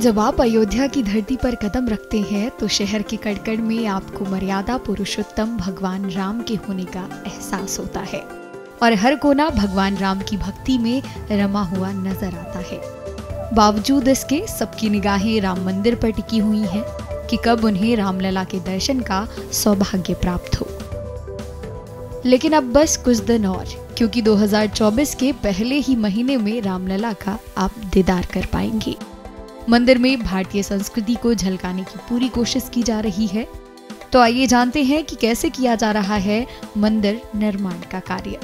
जब आप अयोध्या की धरती पर कदम रखते हैं तो शहर के कड़कड़ में आपको मर्यादा पुरुषोत्तम भगवान राम के होने का एहसास होता है और हर कोना भगवान राम की भक्ति में रमा हुआ नजर आता है। बावजूद इसके सबकी निगाहें राम मंदिर पर टिकी हुई हैं कि कब उन्हें रामलला के दर्शन का सौभाग्य प्राप्त हो। लेकिन अब बस कुछ दिन और, क्योंकि 2024 के पहले ही महीने में रामलला का आप दीदार कर पाएंगे। मंदिर में भारतीय संस्कृति को झलकाने की पूरी कोशिश की जा रही है। तो आइए जानते हैं कि कैसे किया जा रहा है मंदिर निर्माण का कार्य।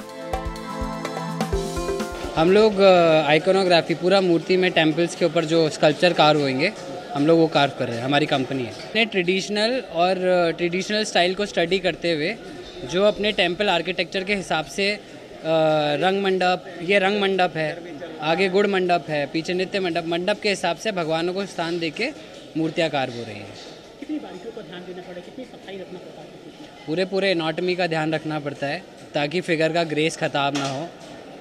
हम लोग आइकोनोग्राफी पूरा मूर्ति में टेम्पल्स के ऊपर जो स्कल्पचर कार्व होंगे हम लोग वो कार्व कर रहे हैं। हमारी कंपनी है। अपने ट्रेडिशनल स्टाइल को स्टडी करते हुए जो अपने टेम्पल आर्किटेक्चर के हिसाब से रंग मंडप, ये रंग मंडप है, आगे गुड़ मंडप है, पीछे नित्य मंडप, मंडप के हिसाब से भगवानों को स्थान देके मूर्तियाँ कार्व हो रही हैं। कितनी बारीकियों का ध्यान देना पड़ेगा, कितनी सफाई रखना पड़ता है? पूरे एनाटॉमी का ध्यान रखना पड़ता है ताकि फिगर का ग्रेस खराब ना हो।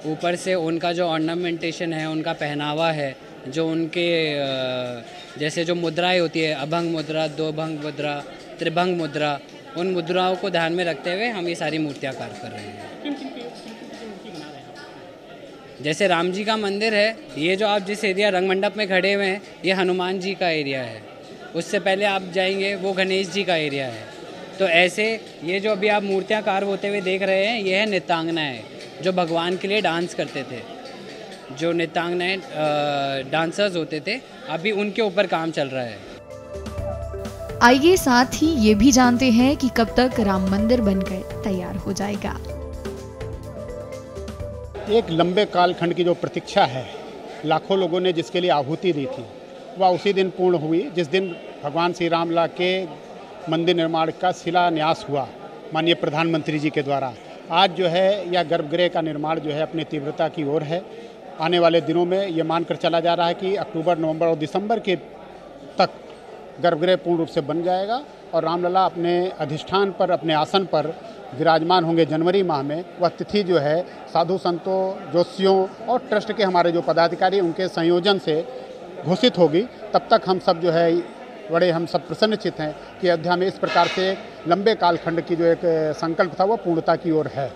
ऊपर से उनका जो ऑर्नामेंटेशन है, उनका पहनावा है, जो उनके जैसे जो मुद्राएं होती है, अभंग मुद्रा, दो भंग मुद्रा, त्रिभंग मुद्रा, उन मुद्राओं को ध्यान में रखते हुए हम ये सारी मूर्तियाँ कार्य कर रहे हैं। जैसे राम जी का मंदिर है, ये जो आप जिस एरिया रंग मंडप में खड़े हुए हैं, ये हनुमान जी का एरिया है। उससे पहले आप जाएंगे वो गणेश जी का एरिया है। तो ऐसे ये जो अभी आप मूर्तियाँ कार्य होते हुए देख रहे हैं, ये है नृत्यांगनाएँ जो भगवान के लिए डांस करते थे। जो नृत्यांगनाएँ डांसर्स होते थे, अभी उनके ऊपर काम चल रहा है। आइए साथ ही ये भी जानते हैं कि कब तक राम मंदिर बनकर तैयार हो जाएगा। एक लंबे कालखंड की जो प्रतीक्षा है, लाखों लोगों ने जिसके लिए आहुति दी थी, वह उसी दिन पूर्ण हुई जिस दिन भगवान श्री रामलला के मंदिर निर्माण का शिलान्यास हुआ माननीय प्रधानमंत्री जी के द्वारा। आज जो है यह गर्भगृह का निर्माण जो है अपनी तीव्रता की ओर है। आने वाले दिनों में ये मानकर चला जा रहा है कि अक्टूबर, नवंबर और दिसंबर के तक गर्भगृह पूर्ण रूप से बन जाएगा और रामलला अपने अधिष्ठान पर, अपने आसन पर विराजमान होंगे जनवरी माह में। वह तिथि जो है साधु संतों, ज्योतिषियों और ट्रस्ट के हमारे जो पदाधिकारी उनके संयोजन से घोषित होगी। तब तक हम सब जो है बड़े हम सब प्रसन्नचित हैं कि अयोध्या में इस प्रकार से लंबे कालखंड की जो एक संकल्प था वो पूर्णता की ओर है।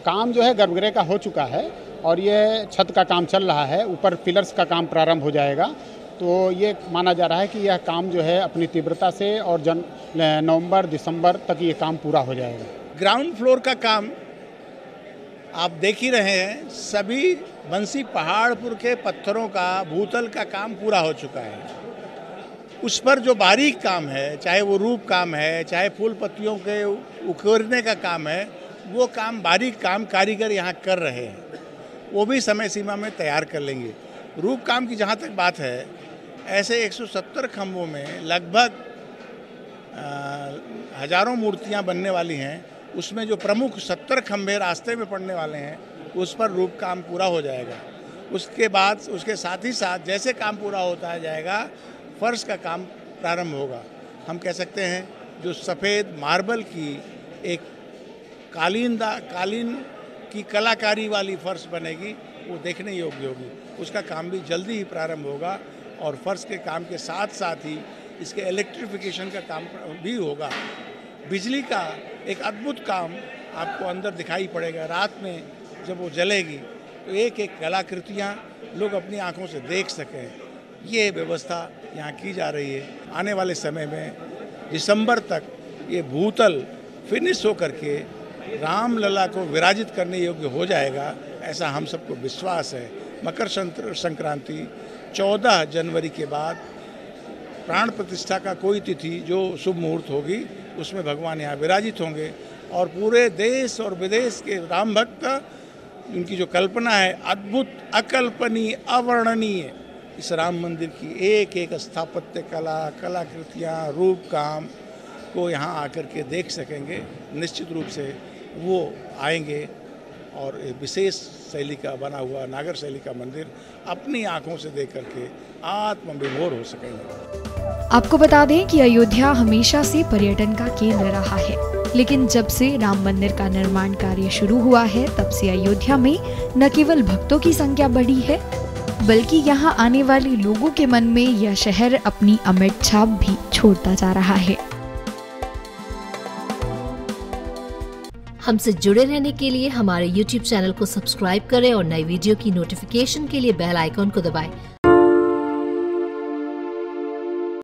काम जो है गर्भगृह का हो चुका है और ये छत का काम चल रहा है। ऊपर पिलर्स का काम प्रारंभ हो जाएगा। तो ये माना जा रहा है कि यह काम जो है अपनी तीव्रता से और नवंबर, दिसंबर तक ये काम पूरा हो जाएगा। ग्राउंड फ्लोर का काम आप देख ही रहे हैं। सभी बंसी पहाड़पुर के पत्थरों का, भूतल का काम पूरा हो चुका है। उस पर जो बारीक काम है, चाहे वो रूप काम है, चाहे फूल पत्तियों के उकेरने का काम है, वो काम, बारीक काम कारीगर यहाँ कर रहे हैं। वो भी समय सीमा में तैयार कर लेंगे। रूप काम की जहाँ तक बात है, ऐसे 170 खंभों में लगभग हजारों मूर्तियाँ बनने वाली हैं। उसमें जो प्रमुख 70 खंभे रास्ते में पड़ने वाले हैं, उस पर रूप काम पूरा हो जाएगा। उसके बाद उसके साथ ही साथ जैसे काम पूरा होता जाएगा, फर्श का काम प्रारंभ होगा। हम कह सकते हैं जो सफ़ेद मार्बल की एक कालीन की कलाकारी वाली फर्श बनेगी, वो देखने योग्य होगी। उसका काम भी जल्दी ही प्रारंभ होगा और फर्श के काम के साथ साथ ही इसके इलेक्ट्रिफिकेशन का काम भी होगा। बिजली का एक अद्भुत काम आपको अंदर दिखाई पड़ेगा। रात में जब वो जलेगी तो एक एक कलाकृतियाँ लोग अपनी आंखों से देख सकें, ये व्यवस्था यहाँ की जा रही है। आने वाले समय में दिसंबर तक ये भूतल फिनिश होकर के रामलला को विराजित करने योग्य हो जाएगा, ऐसा हम सबको विश्वास है। मकर संक्रांति 14 जनवरी के बाद प्राण प्रतिष्ठा का कोई तिथि जो शुभ मुहूर्त होगी, उसमें भगवान यहाँ विराजित होंगे और पूरे देश और विदेश के राम भक्त, उनकी जो कल्पना है अद्भुत, अकल्पनीय, अवर्णनीय, इस राम मंदिर की एक एक स्थापत्य कला, कलाकृतियाँ, रूप काम को यहाँ आकर के देख सकेंगे। निश्चित रूप से वो आएंगे और विशेष शैली का बना हुआ नागर शैली का मंदिर अपनी आंखों से देख करके आत्मविभोर हो सकेंगे। आपको बता दें कि अयोध्या हमेशा से पर्यटन का केंद्र रहा है, लेकिन जब से राम मंदिर का निर्माण कार्य शुरू हुआ है, तब से अयोध्या में न केवल भक्तों की संख्या बढ़ी है, बल्कि यहाँ आने वाले लोगों के मन में यह शहर अपनी अमिट छाप भी छोड़ता जा रहा है। हमसे जुड़े रहने के लिए हमारे YouTube चैनल को सब्सक्राइब करें और नई वीडियो की नोटिफिकेशन के लिए बेल आइकॉन को दबाएं।